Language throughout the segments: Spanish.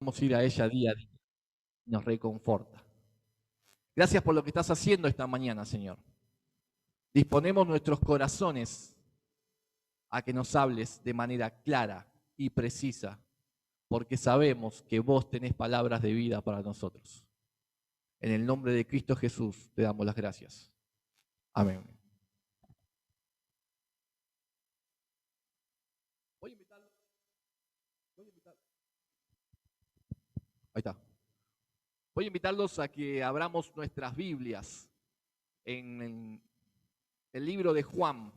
Vamos a ir a ella día a día. Nos reconforta. Gracias por lo que estás haciendo esta mañana, Señor. Disponemos nuestros corazones a que nos hables de manera clara y precisa, porque sabemos que vos tenés palabras de vida para nosotros. En el nombre de Cristo Jesús te damos las gracias. Amén. Voy a invitarlos. Ahí está. Voy a invitarlos a que abramos nuestras Biblias en el libro de Juan,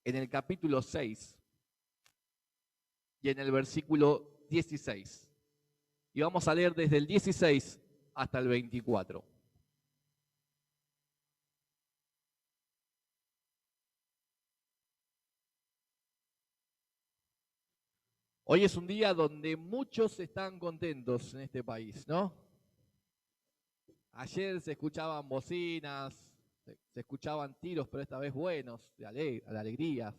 en el capítulo 6 y en el versículo 16. Y vamos a leer desde el 16 hasta el 24. Hoy es un día donde muchos están contentos en este país, ¿no? Ayer se escuchaban bocinas, se escuchaban tiros, pero esta vez buenos, de alegría.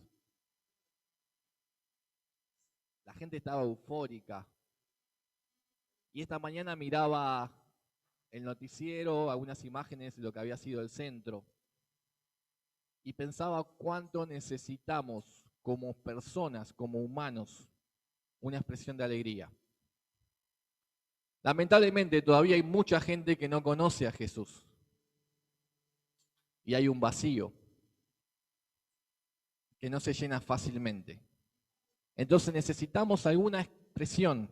La gente estaba eufórica. Y esta mañana miraba el noticiero, algunas imágenes de lo que había sido el centro. Y pensaba cuánto necesitamos como personas, como humanos, una expresión de alegría. Lamentablemente todavía hay mucha gente que no conoce a Jesús. Y hay un vacío que no se llena fácilmente. Entonces necesitamos alguna expresión,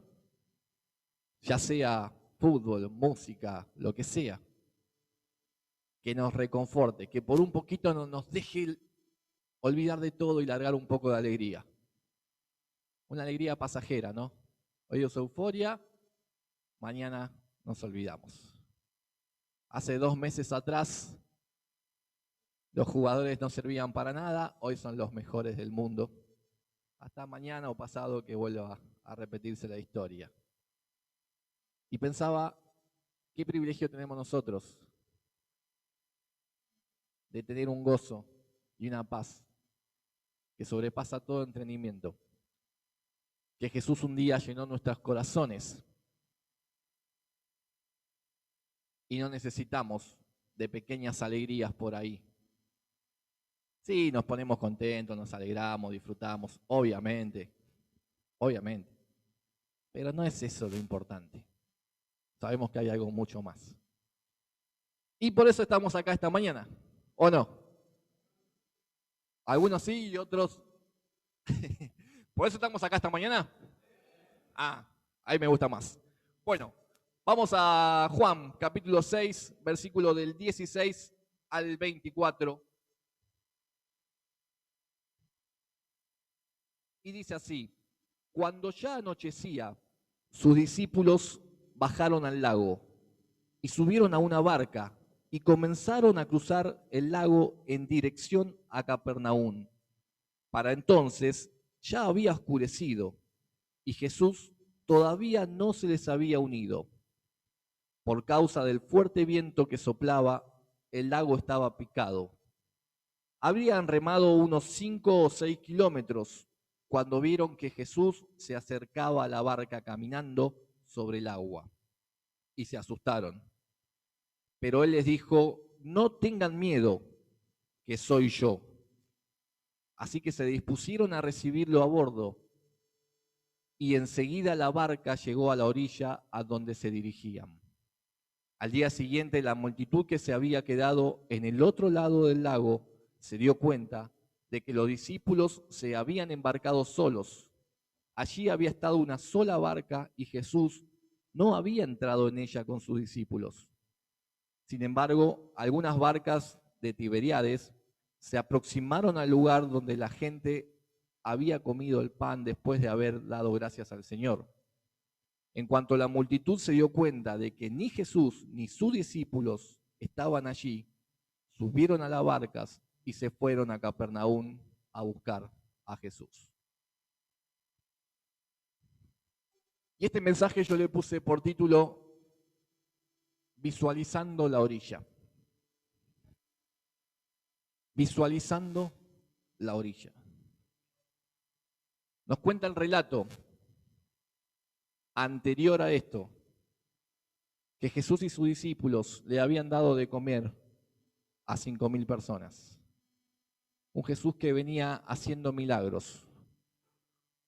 ya sea fútbol, música, lo que sea, que nos reconforte, que por un poquito nos deje olvidar de todo y largar un poco de alegría. Una alegría pasajera, ¿no? Hoy es euforia, mañana nos olvidamos. Hace 2 meses atrás los jugadores no servían para nada, hoy son los mejores del mundo. Hasta mañana o pasado que vuelva a repetirse la historia. Y pensaba, qué privilegio tenemos nosotros de tener un gozo y una paz que sobrepasa todo entendimiento. Que Jesús un día llenó nuestros corazones y no necesitamos de pequeñas alegrías por ahí. Sí, nos ponemos contentos, nos alegramos, disfrutamos, obviamente, pero no es eso lo importante. Sabemos que hay algo mucho más. Y por eso estamos acá esta mañana, ¿o no? Algunos sí y otros. ¿Por eso estamos acá esta mañana? Ah, ahí me gusta más. Bueno, vamos a Juan, capítulo 6, versículo del 16 al 24. Y dice así: cuando ya anochecía, sus discípulos bajaron al lago y subieron a una barca y comenzaron a cruzar el lago en dirección a Capernaum. Para entonces ya había oscurecido y Jesús todavía no se les había unido. Por causa del fuerte viento que soplaba, el lago estaba picado. Habrían remado unos 5 o 6 kilómetros cuando vieron que Jesús se acercaba a la barca caminando sobre el agua y se asustaron. Pero él les dijo: no tengan miedo, que soy yo. Así que se dispusieron a recibirlo a bordo y enseguida la barca llegó a la orilla a donde se dirigían. Al día siguiente, la multitud que se había quedado en el otro lado del lago se dio cuenta de que los discípulos se habían embarcado solos. Allí había estado una sola barca y Jesús no había entrado en ella con sus discípulos. Sin embargo, algunas barcas de Tiberíades se aproximaron al lugar donde la gente había comido el pan después de haber dado gracias al Señor. En cuanto la multitud se dio cuenta de que ni Jesús ni sus discípulos estaban allí, subieron a las barcas y se fueron a Capernaum a buscar a Jesús. Y este mensaje yo le puse por título: Visualizando la orilla. Visualizando la orilla. Nos cuenta el relato anterior a esto, que Jesús y sus discípulos le habían dado de comer a 5.000 personas. Un Jesús que venía haciendo milagros.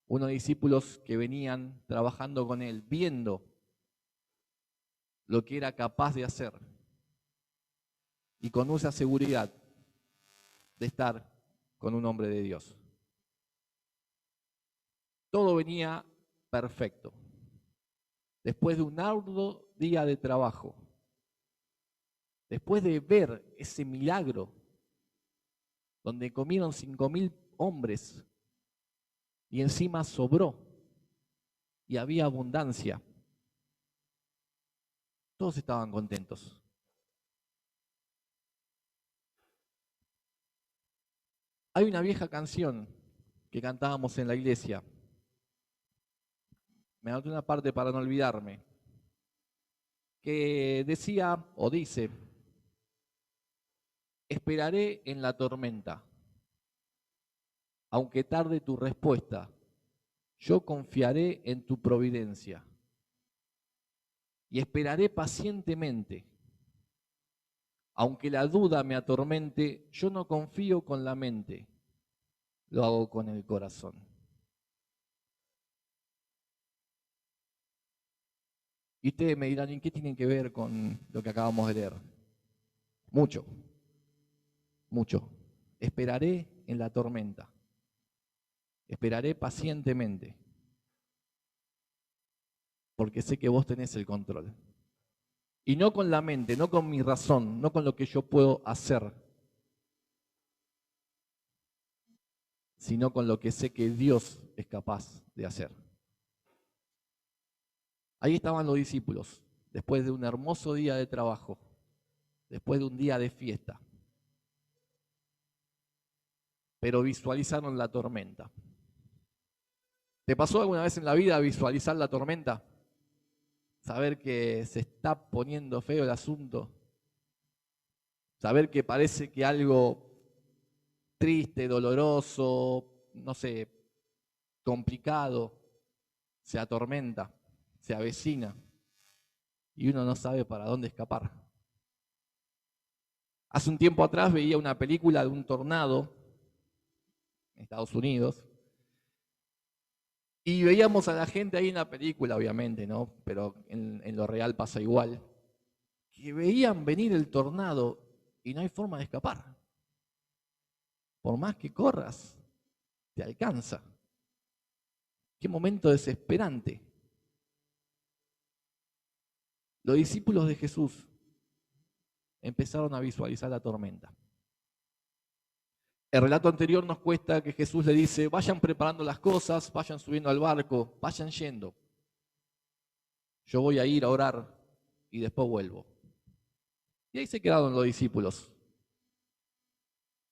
Unos discípulos que venían trabajando con él, viendo lo que era capaz de hacer. Y con esa seguridad de estar con un hombre de Dios. Todo venía perfecto. Después de un arduo día de trabajo, después de ver ese milagro, donde comieron 5.000 hombres y encima sobró y había abundancia, todos estaban contentos. Hay una vieja canción que cantábamos en la iglesia. Me anoté una parte para no olvidarme, que decía o dice: esperaré en la tormenta, aunque tarde tu respuesta, yo confiaré en tu providencia y esperaré pacientemente. Aunque la duda me atormente, yo no confío con la mente, lo hago con el corazón. Y ustedes me dirán, ¿en qué tienen que ver con lo que acabamos de leer? Mucho, mucho. Esperaré en la tormenta. Esperaré pacientemente. Porque sé que vos tenés el control. Y no con la mente, no con mi razón, no con lo que yo puedo hacer, sino con lo que sé que Dios es capaz de hacer. Ahí estaban los discípulos, después de un hermoso día de trabajo, después de un día de fiesta, pero visualizaron la tormenta. ¿Te pasó alguna vez en la vida visualizar la tormenta? Saber que se está poniendo feo el asunto, saber que parece que algo triste, doloroso, no sé, complicado, se atormenta, se avecina y uno no sabe para dónde escapar. Hace un tiempo atrás veía una película de un tornado en Estados Unidos y veíamos a la gente ahí en la película, obviamente, ¿no? Pero en lo real pasa igual, que veían venir el tornado y no hay forma de escapar. Por más que corras, te alcanza. Qué momento desesperante. Los discípulos de Jesús empezaron a visualizar la tormenta. El relato anterior nos cuenta que Jesús le dice: vayan preparando las cosas, vayan subiendo al barco, vayan yendo. Yo voy a ir a orar y después vuelvo. Y ahí se quedaron los discípulos,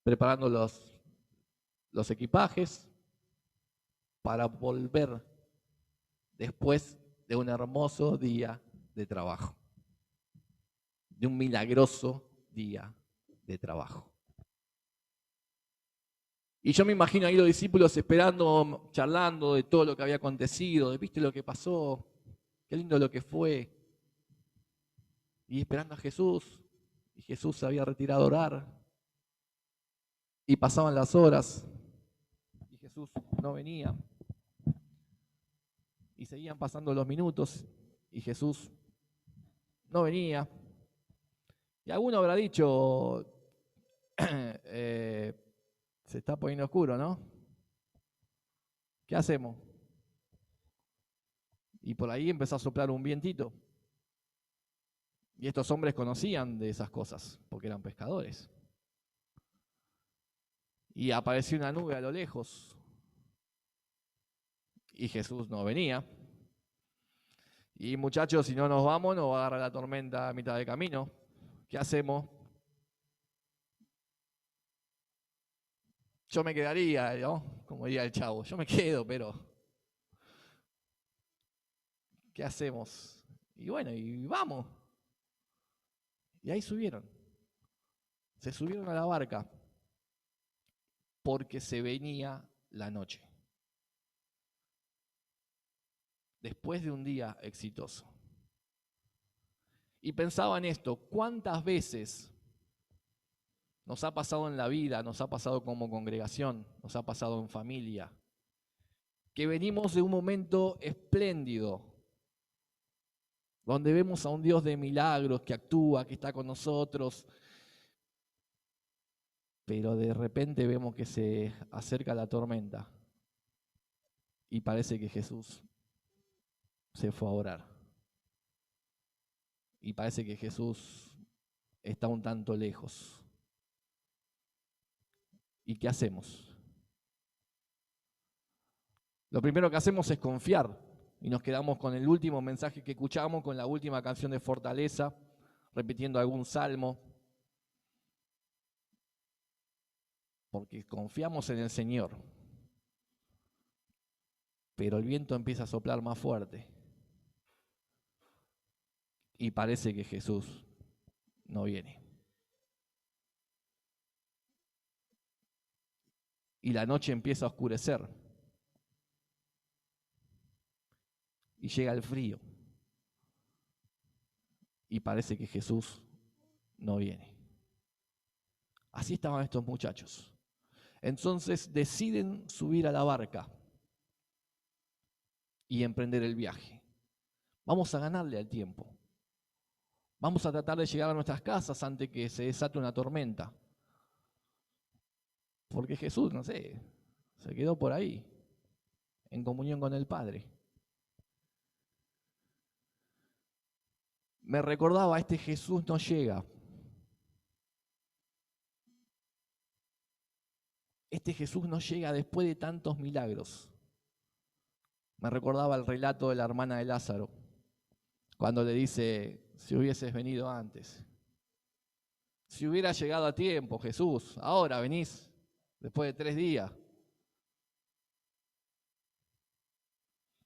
preparando los equipajes para volver después de un hermoso día de trabajo, de un milagroso día de trabajo. Y yo me imagino ahí los discípulos esperando, charlando de todo lo que había acontecido, de viste lo que pasó, qué lindo lo que fue. Y esperando a Jesús, y Jesús se había retirado a orar. Y pasaban las horas, y Jesús no venía. Y seguían pasando los minutos, y Jesús no venía. Y alguno habrá dicho, se está poniendo oscuro, ¿no? ¿Qué hacemos? Y por ahí empezó a soplar un vientito. Y estos hombres conocían de esas cosas, porque eran pescadores. Y apareció una nube a lo lejos. Y Jesús no venía. Y muchachos, si no nos vamos, nos va a agarrar la tormenta a mitad de camino. ¿Qué hacemos? Yo me quedaría, ¿no? Como diría el Chavo, yo me quedo, pero ¿qué hacemos? Y bueno, y vamos. Y ahí subieron. Se subieron a la barca porque se venía la noche. después de un día exitoso. Y pensaba en esto, ¿cuántas veces nos ha pasado en la vida, nos ha pasado como congregación, nos ha pasado en familia, que venimos de un momento espléndido, donde vemos a un Dios de milagros que actúa, que está con nosotros, pero de repente vemos que se acerca la tormenta y parece que Jesús se fue a orar. Y parece que Jesús está un tanto lejos. ¿Y qué hacemos? Lo primero que hacemos es confiar y nos quedamos con el último mensaje que escuchamos, con la última canción de fortaleza, repitiendo algún salmo, porque confiamos en el Señor. Pero el viento empieza a soplar más fuerte y parece que Jesús no viene. Y la noche empieza a oscurecer y llega el frío y parece que Jesús no viene. Así estaban estos muchachos. Entonces deciden subir a la barca y emprender el viaje. Vamos a ganarle al tiempo. Vamos a tratar de llegar a nuestras casas antes que se desate una tormenta. Porque Jesús, no sé, se quedó por ahí, en comunión con el Padre. Me recordaba, este Jesús no llega. Este Jesús no llega después de tantos milagros. Me recordaba el relato de la hermana de Lázaro, cuando le dice, si hubieses venido antes, si hubiera llegado a tiempo, Jesús, ahora venís, después de 3 días.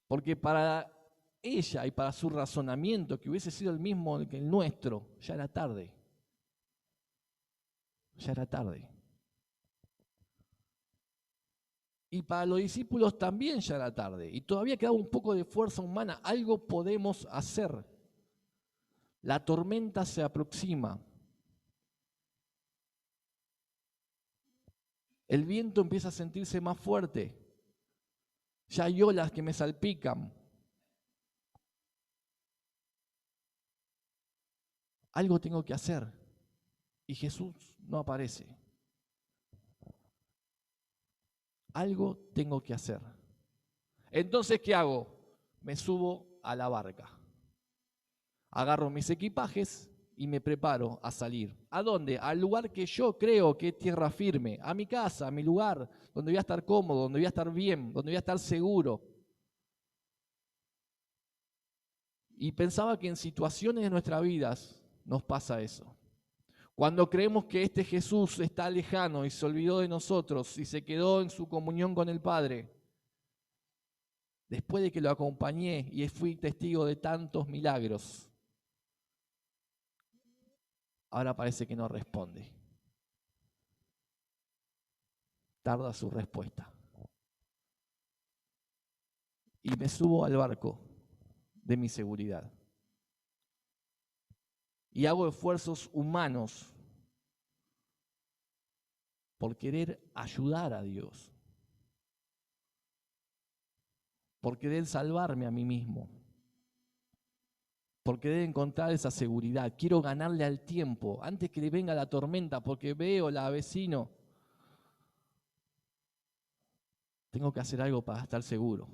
Porque para ella y para su razonamiento, que hubiese sido el mismo que el nuestro, ya era tarde. Ya era tarde. Y para los discípulos también ya era tarde. Y todavía quedaba un poco de fuerza humana. Algo podemos hacer. La tormenta se aproxima. El viento empieza a sentirse más fuerte. Ya hay olas que me salpican. Algo tengo que hacer. Y Jesús no aparece. Algo tengo que hacer. Entonces, ¿qué hago? Me subo a la barca. Agarro mis equipajes y me preparo a salir. ¿A dónde? Al lugar que yo creo que es tierra firme. A mi casa, a mi lugar, donde voy a estar cómodo, donde voy a estar bien, donde voy a estar seguro. Y pensaba que en situaciones de nuestras vidas nos pasa eso. Cuando creemos que este Jesús está lejano y se olvidó de nosotros y se quedó en su comunión con el Padre, después de que lo acompañé y fui testigo de tantos milagros, ahora parece que no responde. Tarda su respuesta. Y me subo al barco de mi seguridad. Y hago esfuerzos humanos por querer ayudar a Dios, por querer salvarme a mí mismo, por querer encontrar esa seguridad. Quiero ganarle al tiempo antes que le venga la tormenta, porque veo la vecino. Tengo que hacer algo para estar seguro.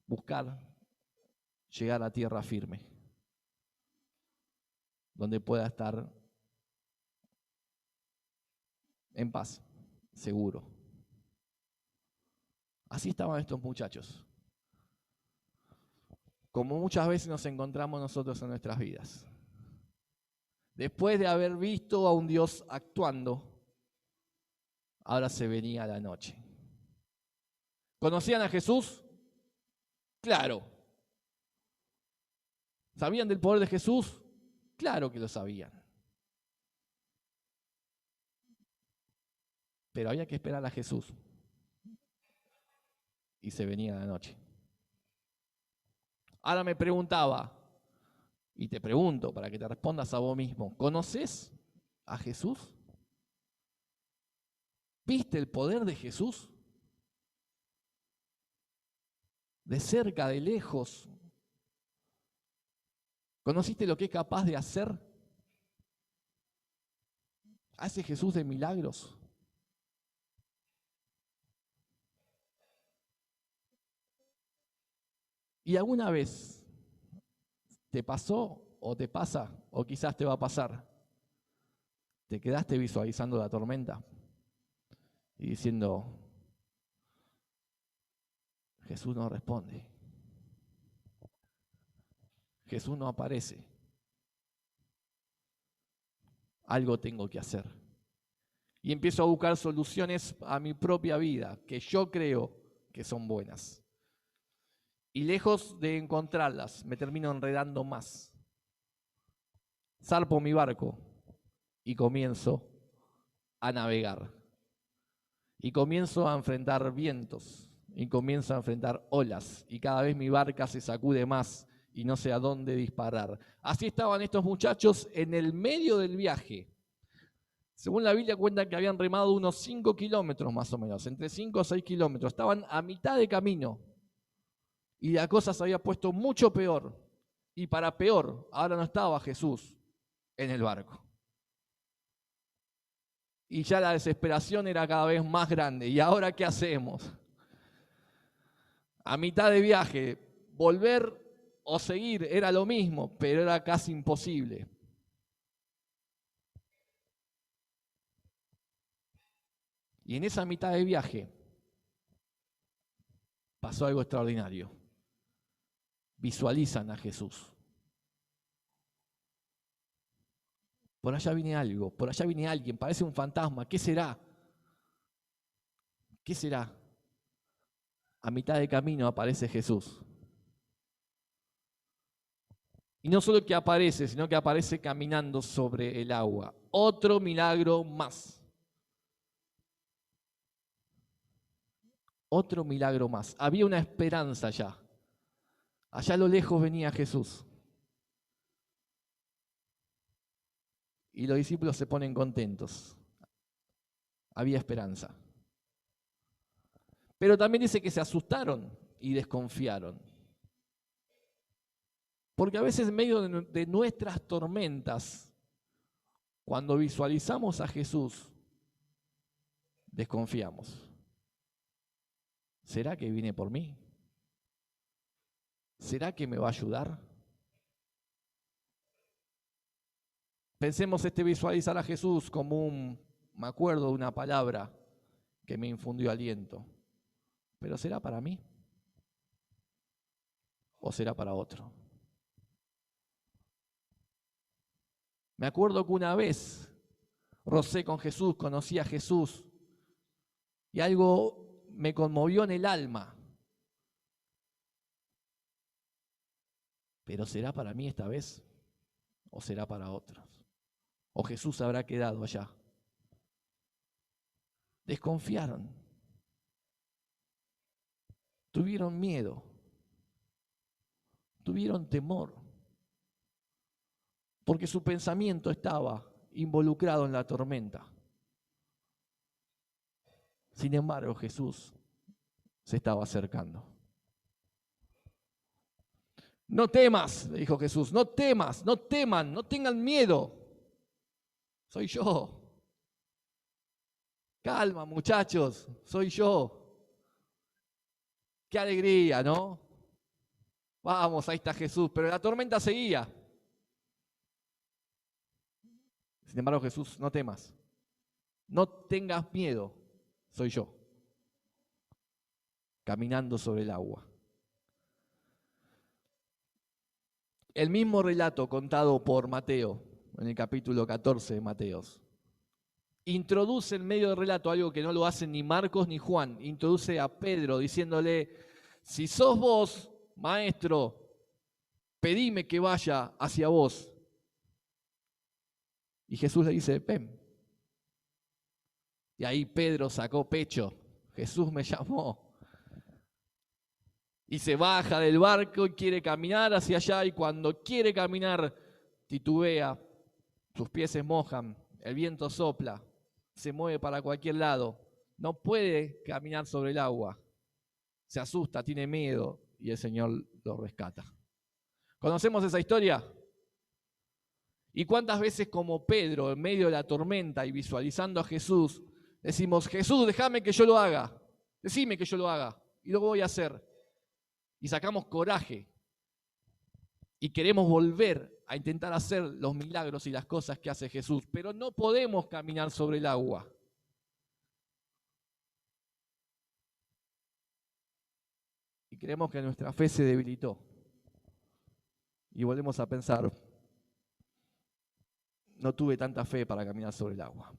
Buscar llegar a tierra firme, donde pueda estar en paz, seguro. Así estaban estos muchachos. Como muchas veces nos encontramos nosotros en nuestras vidas. Después de haber visto a un Dios actuando, ahora se venía la noche. ¿Conocían a Jesús? Claro. ¿Sabían del poder de Jesús? Claro que lo sabían. Pero había que esperar a Jesús. Y se venía la noche. Ahora me preguntaba, y te pregunto para que te respondas a vos mismo, ¿conoces a Jesús? ¿Viste el poder de Jesús? De cerca, de lejos. ¿Conociste lo que es capaz de hacer? ¿Hace Jesús de milagros? ¿Y alguna vez te pasó o te pasa o quizás te va a pasar? ¿Te quedaste visualizando la tormenta y diciendo, Jesús no responde, Jesús no aparece, algo tengo que hacer? Y empiezo a buscar soluciones a mi propia vida, que yo creo que son buenas. Y lejos de encontrarlas, me termino enredando más. Zarpo mi barco y comienzo a navegar. Y comienzo a enfrentar vientos, y comienzo a enfrentar olas, y cada vez mi barca se sacude más y no sé a dónde disparar. Así estaban estos muchachos en el medio del viaje. Según la Biblia cuenta que habían remado unos 5 kilómetros más o menos, entre 5 o 6 kilómetros. Estaban a mitad de camino y la cosa se había puesto mucho peor. Y para peor, ahora no estaba Jesús en el barco. Y ya la desesperación era cada vez más grande. ¿Y ahora qué hacemos? A mitad de viaje, volver o seguir era lo mismo, pero era casi imposible. Y en esa mitad de viaje pasó algo extraordinario. Visualizan a Jesús. Por allá viene algo, por allá viene alguien, parece un fantasma. ¿Qué será? ¿Qué será? A mitad de camino aparece Jesús. Y no solo que aparece, sino que aparece caminando sobre el agua. Otro milagro más. Otro milagro más. Había una esperanza allá. Allá a lo lejos venía Jesús. Y los discípulos se ponen contentos. Había esperanza. Pero también dice que se asustaron y desconfiaron. Porque a veces en medio de nuestras tormentas, cuando visualizamos a Jesús, desconfiamos. ¿Será que viene por mí? ¿Será que me va a ayudar? Pensemos visualizar a Jesús como me acuerdo de una palabra que me infundió aliento. ¿Pero será para mí? ¿O será para otro? Me acuerdo que una vez rocé con Jesús, conocí a Jesús y algo me conmovió en el alma. ¿Pero será para mí esta vez? ¿O será para otros? ¿O Jesús habrá quedado allá? Desconfiaron. Tuvieron miedo. Tuvieron temor. Porque su pensamiento estaba involucrado en la tormenta. Sin embargo, Jesús se estaba acercando. No temas, le dijo Jesús, no temas, no teman, no tengan miedo. Soy yo. Calma, muchachos, soy yo. Qué alegría, ¿no? Vamos, ahí está Jesús, pero la tormenta seguía. Sin embargo, Jesús, no temas, no tengas miedo, soy yo, caminando sobre el agua. El mismo relato contado por Mateo, en el capítulo 14 de Mateos, introduce en medio del relato algo que no lo hacen ni Marcos ni Juan. Introduce a Pedro diciéndole, si sos vos, maestro, pedime que vaya hacia vos. Y Jesús le dice, ven. Y ahí Pedro sacó pecho. Jesús me llamó. Y se baja del barco y quiere caminar hacia allá, y cuando quiere caminar titubea, sus pies se mojan, el viento sopla, se mueve para cualquier lado, no puede caminar sobre el agua, se asusta, tiene miedo y el Señor lo rescata. ¿Conocemos esa historia? ¿Y cuántas veces como Pedro, en medio de la tormenta y visualizando a Jesús, decimos, Jesús, déjame que yo lo haga, decime que yo lo haga y lo voy a hacer? Y sacamos coraje y queremos volver a intentar hacer los milagros y las cosas que hace Jesús, pero no podemos caminar sobre el agua. Y creemos que nuestra fe se debilitó. Y volvemos a pensar, no tuve tanta fe para caminar sobre el agua.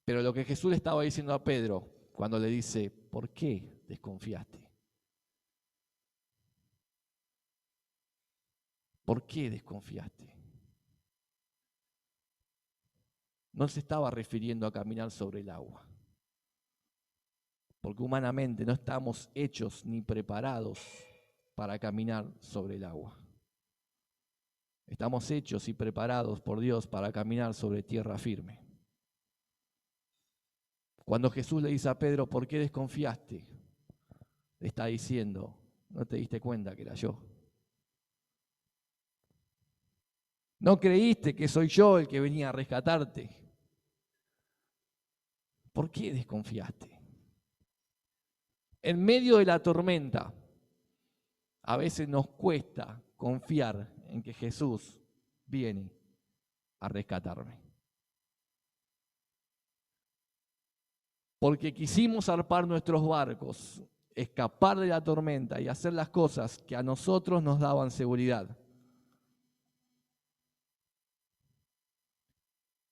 Pero lo que Jesús le estaba diciendo a Pedro cuando le dice, ¿por qué desconfiaste? ¿Por qué desconfiaste? No se estaba refiriendo a caminar sobre el agua, porque humanamente no estamos hechos ni preparados para caminar sobre el agua. Estamos hechos y preparados por Dios para caminar sobre tierra firme. Cuando Jesús le dice a Pedro, ¿por qué desconfiaste? Le está diciendo, ¿no te diste cuenta que era yo? ¿No creíste que soy yo el que venía a rescatarte? ¿Por qué desconfiaste? En medio de la tormenta, a veces nos cuesta confiar en que Jesús viene a rescatarme. Porque quisimos zarpar nuestros barcos, escapar de la tormenta y hacer las cosas que a nosotros nos daban seguridad.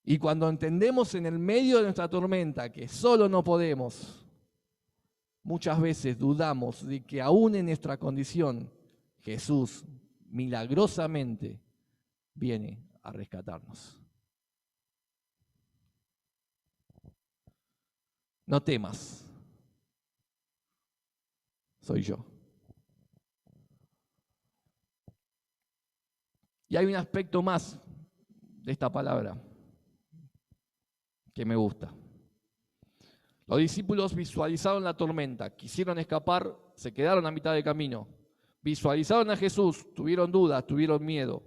Y cuando entendemos en el medio de nuestra tormenta que solo no podemos, muchas veces dudamos de que aún en nuestra condición Jesús milagrosamente viene a rescatarnos. No temas, soy yo. Y hay un aspecto más de esta palabra que me gusta. Los discípulos visualizaron la tormenta, quisieron escapar, se quedaron a mitad de camino. Visualizaron a Jesús, tuvieron dudas, tuvieron miedo,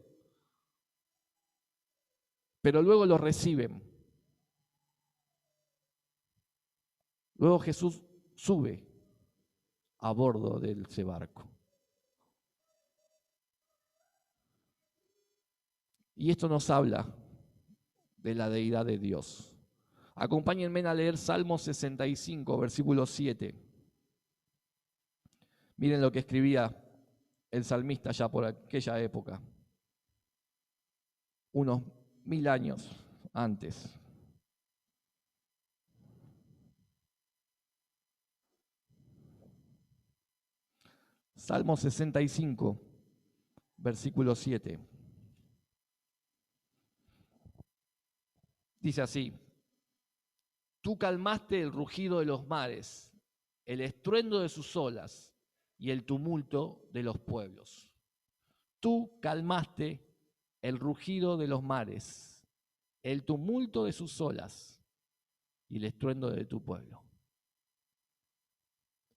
pero luego lo reciben. Luego Jesús sube a bordo de ese barco. Y esto nos habla de la deidad de Dios. Acompáñenme a leer Salmo 65, versículo 7. Miren lo que escribía el salmista ya por aquella época, unos 1000 años antes. Salmo 65, versículo 7. Dice así: tú calmaste el rugido de los mares, el estruendo de sus olas y el tumulto de los pueblos. Tú calmaste el rugido de los mares, el tumulto de sus olas y el estruendo de tu pueblo.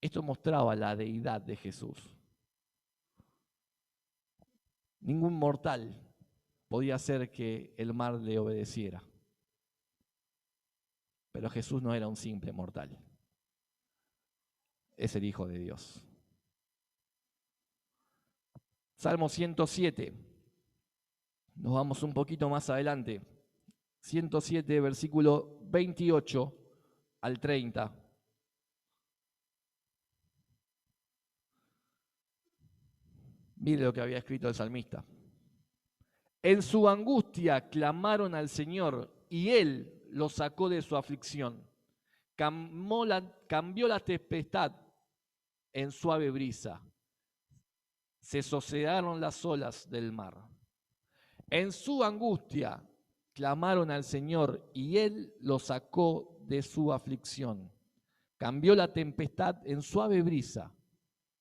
Esto mostraba la deidad de Jesús. Ningún mortal podía hacer que el mar le obedeciera. Pero Jesús no era un simple mortal. Es el Hijo de Dios. Salmo 107. Nos vamos un poquito más adelante. 107, versículo 28 al 30. Mire lo que había escrito el salmista. En su angustia clamaron al Señor y Él los sacó de su aflicción. Cambió la tempestad en suave brisa. Se sosegaron las olas del mar. En su angustia clamaron al Señor y Él los sacó de su aflicción. cambió la tempestad en suave brisa,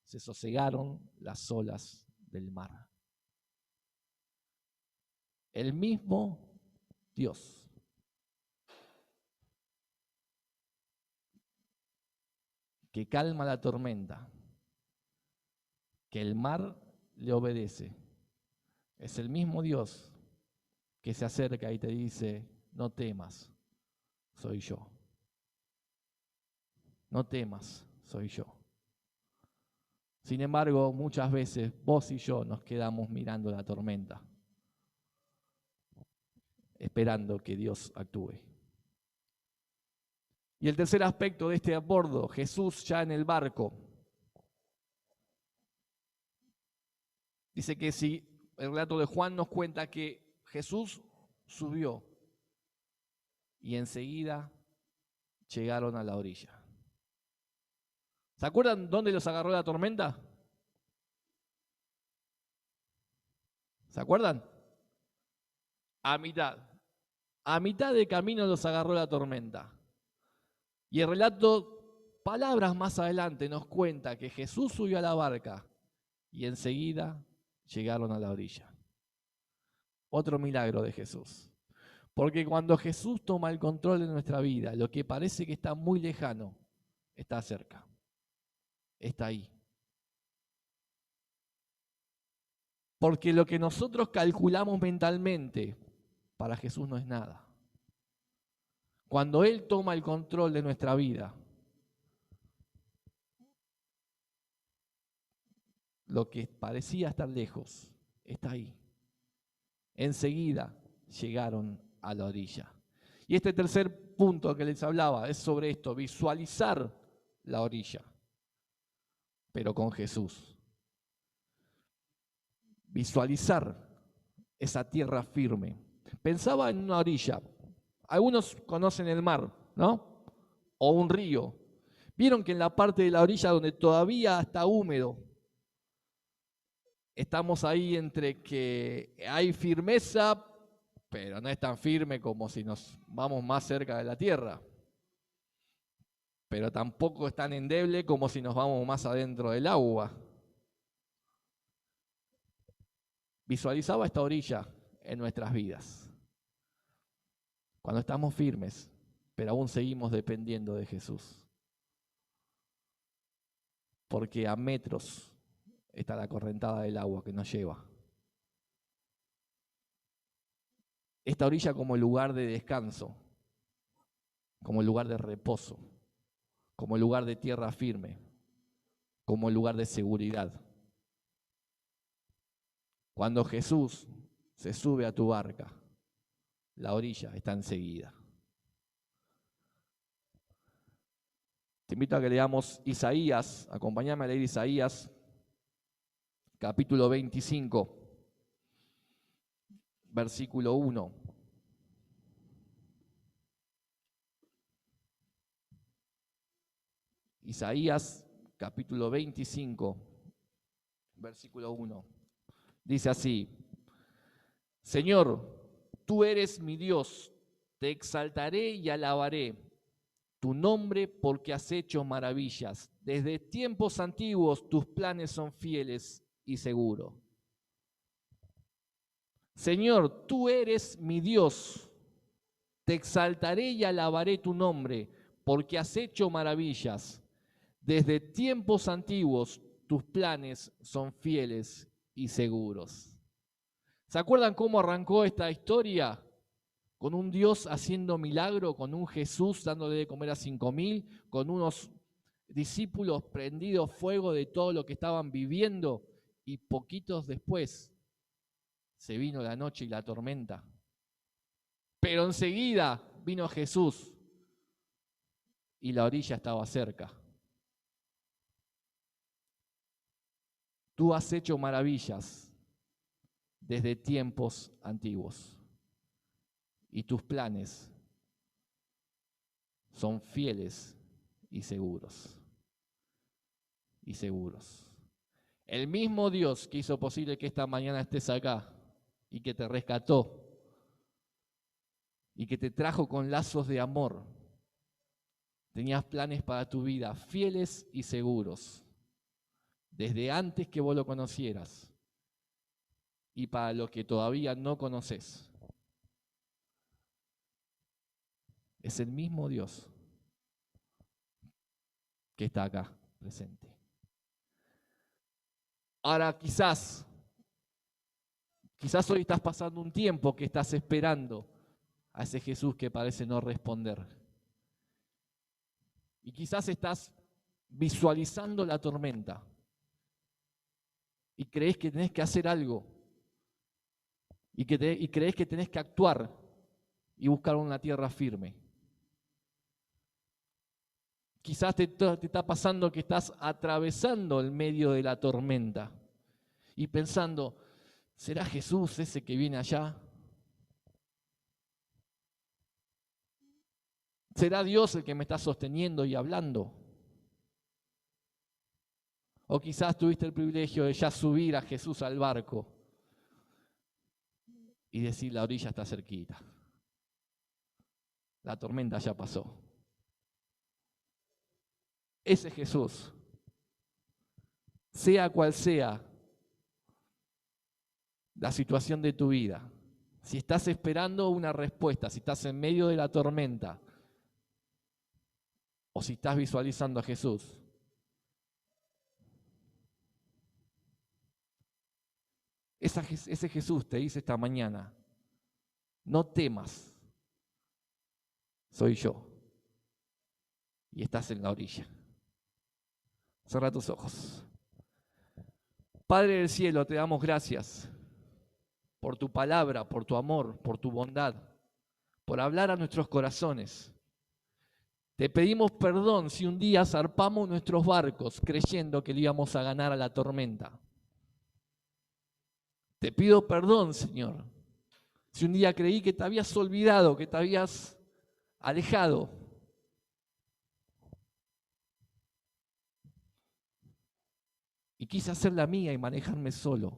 se sosegaron las olas del mar. El mismo Dios que calma la tormenta, que el mar le obedece, es el mismo Dios que se acerca y te dice: no temas, soy yo. No temas, soy yo. Sin embargo, muchas veces vos y yo nos quedamos mirando la tormenta, esperando que Dios actúe. Y el tercer aspecto de este abordo, Jesús ya en el barco. Dice que si el relato de Juan nos cuenta que Jesús subió y enseguida llegaron a la orilla. ¿Se acuerdan dónde los agarró la tormenta? ¿Se acuerdan? A mitad. A mitad de camino los agarró la tormenta. Y el relato, palabras más adelante, nos cuenta que Jesús subió a la barca y enseguida llegaron a la orilla. Otro milagro de Jesús. Porque cuando Jesús toma el control de nuestra vida, lo que parece que está muy lejano, está cerca. Está ahí. Porque lo que nosotros calculamos mentalmente, para Jesús no es nada. Cuando Él toma el control de nuestra vida, lo que parecía estar lejos, está ahí. Enseguida llegaron a la orilla. Y este tercer punto que les hablaba es sobre esto, visualizar la orilla, pero con Jesús. Visualizar esa tierra firme. Pensaba en una orilla. Algunos conocen el mar, ¿no? O un río. Vieron que en la parte de la orilla donde todavía está húmedo, estamos ahí entre que hay firmeza, pero no es tan firme como si nos vamos más cerca de la tierra. Pero tampoco es tan endeble como si nos vamos más adentro del agua. Visualizaba esta orilla en nuestras vidas. Cuando estamos firmes, pero aún seguimos dependiendo de Jesús. Porque a metros está la correntada del agua que nos lleva. Esta orilla como lugar de descanso, como lugar de reposo, como lugar de tierra firme, como lugar de seguridad. Cuando Jesús se sube a tu barca, la orilla está enseguida. Te invito a que leamos Isaías, acompáñame a leer Isaías, capítulo 25, versículo 1. Isaías, capítulo 25, versículo 1. Dice así: Señor, tú eres mi Dios, te exaltaré y alabaré tu nombre porque has hecho maravillas. Desde tiempos antiguos tus planes son fieles y seguros. Señor, tú eres mi Dios, te exaltaré y alabaré tu nombre porque has hecho maravillas. Desde tiempos antiguos tus planes son fieles y seguros. ¿Se acuerdan cómo arrancó esta historia? Con un Dios haciendo milagro, con un Jesús dándole de comer a 5.000, con unos discípulos prendidos fuego de todo lo que estaban viviendo, y poquitos después se vino la noche y la tormenta. Pero enseguida vino Jesús y la orilla estaba cerca. Tú has hecho maravillas desde tiempos antiguos y tus planes son fieles y seguros. Y seguros. El mismo Dios que hizo posible que esta mañana estés acá y que te rescató y que te trajo con lazos de amor, Tenías planes para tu vida, fieles y seguros, desde antes que vos lo conocieras y para lo que todavía no conoces. Es el mismo Dios que está acá presente. Ahora quizás hoy estás pasando un tiempo que estás esperando a ese Jesús que parece no responder. Y quizás estás visualizando la tormenta y crees que tenés que hacer algo y crees que tenés que actuar y buscar una tierra firme. Quizás te está pasando que estás atravesando el medio de la tormenta y pensando, ¿será Jesús ese que viene allá? ¿Será Dios el que me está sosteniendo y hablando? O quizás tuviste el privilegio de ya subir a Jesús al barco y decir, la orilla está cerquita. La tormenta ya pasó. Ese Jesús, sea cual sea la situación de tu vida, si estás esperando una respuesta, si estás en medio de la tormenta, o si estás visualizando a Jesús, ese Jesús te dice esta mañana, no temas, soy yo, y estás en la orilla. Cierra tus ojos. Padre del cielo, te damos gracias por tu palabra, por tu amor, por tu bondad, por hablar a nuestros corazones. Te pedimos perdón si un día zarpamos nuestros barcos creyendo que le íbamos a ganar a la tormenta. Te pido perdón, Señor, si un día creí que te habías olvidado, que te habías alejado. Y quise hacer la mía y manejarme solo.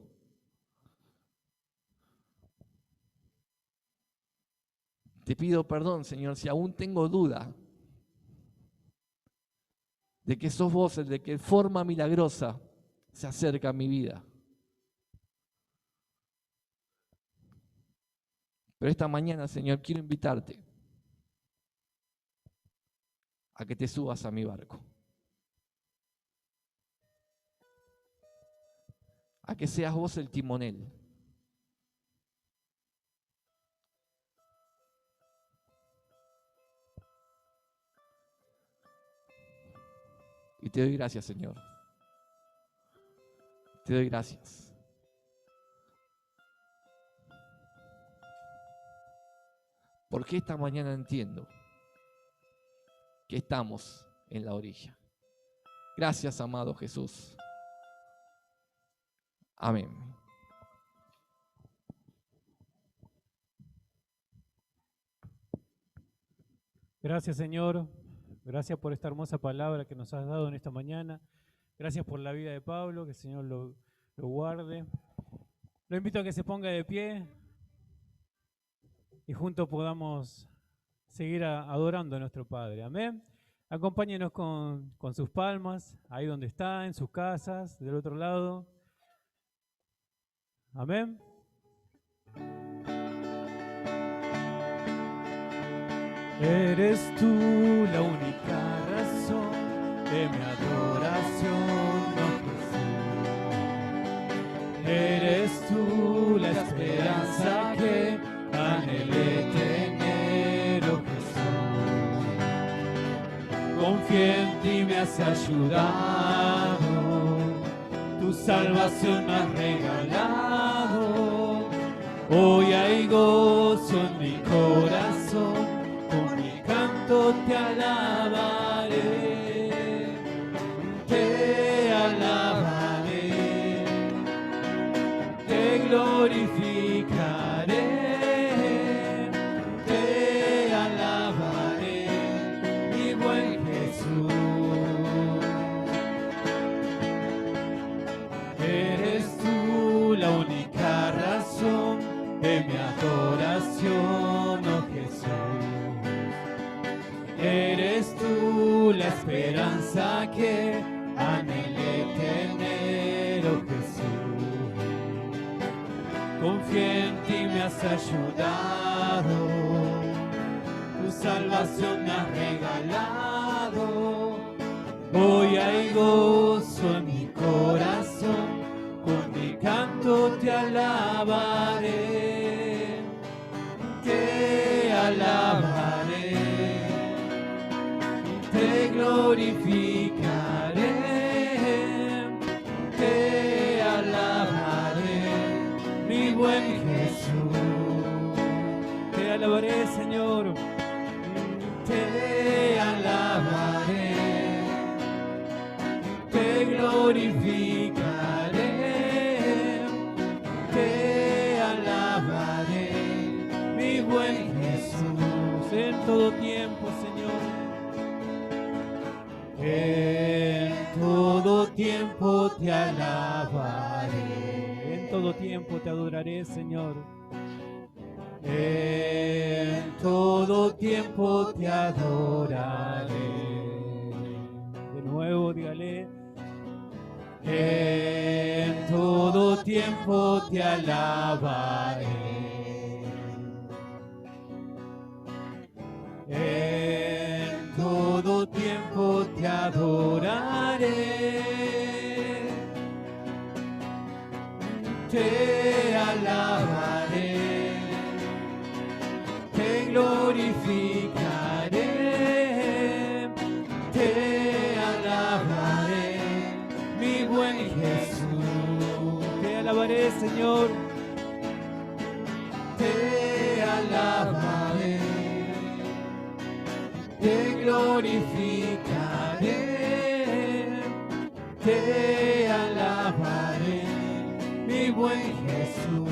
Te pido perdón, Señor, si aún tengo duda de que sos vos el de que forma milagrosa se acerca a mi vida. Pero esta mañana, Señor, quiero invitarte a que te subas a mi barco. A que seas vos el timonel. Y te doy gracias, Señor. Te doy gracias. Porque esta mañana entiendo que estamos en la orilla. Gracias, amado Jesús. Amén. Gracias, Señor. Gracias por esta hermosa palabra que nos has dado en esta mañana. Gracias por la vida de Pablo, que el Señor lo guarde. Lo invito a que se ponga de pie y juntos podamos seguir adorando a nuestro Padre. Amén. Acompáñenos con sus palmas, ahí donde está, en sus casas, del otro lado. Amén. Eres tú la única razón de mi adoración, oh Jesús. Eres tú la esperanza que anhelé tener, oh Jesús. Confío en ti, me has ayudado, tu salvación me has regalado. Hoy hay gozo en mi corazón, con mi canto te alabaré, te alabaré, te glorificaré, te alabaré, mi buen Jesús. Eres tú la única razón de mi adoración, oh Jesús. Eres tú quiero, Jesús. Confié en ti, me has ayudado, tu salvación me has regalado. Hoy hay gozo en mi corazón, con mi canto te alabaré, te alabaré, te glorificaré, te alabaré, mi buen Jesús. Te alabaré, Señor, te alabaré, te glorificaré, te alabaré, mi buen Jesús, en todo tiempo, Señor. En todo tiempo te alabaré, en todo tiempo te adoraré, Señor. En todo tiempo te adoraré. De nuevo, dígale. En todo tiempo te alabaré. En todo tiempo te adoraré. Te alabaré. Te glorificaré. Te alabaré, mi buen Jesús. Te alabaré, Señor. Te alabaré. Te glorificaré. Te alabaré, mi buen Jesús.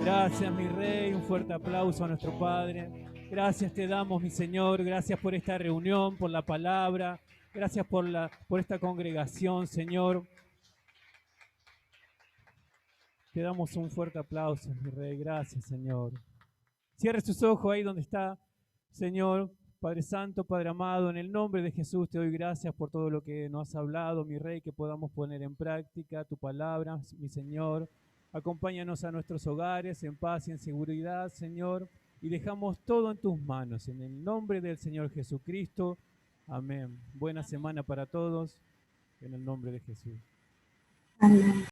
Gracias, mi Rey. Un fuerte aplauso a nuestro Padre. Gracias te damos, mi Señor. Gracias por esta reunión, por la palabra. Gracias por esta congregación, Señor. Te damos un fuerte aplauso, mi Rey. Gracias, Señor. Cierre sus ojos ahí donde está, Señor. Padre Santo, Padre amado, en el nombre de Jesús te doy gracias por todo lo que nos has hablado, mi Rey, que podamos poner en práctica tu palabra, mi Señor. Acompáñanos a nuestros hogares en paz y en seguridad, Señor, y dejamos todo en tus manos, en el nombre del Señor Jesucristo. Amén. Buena semana para todos, en el nombre de Jesús. Amén.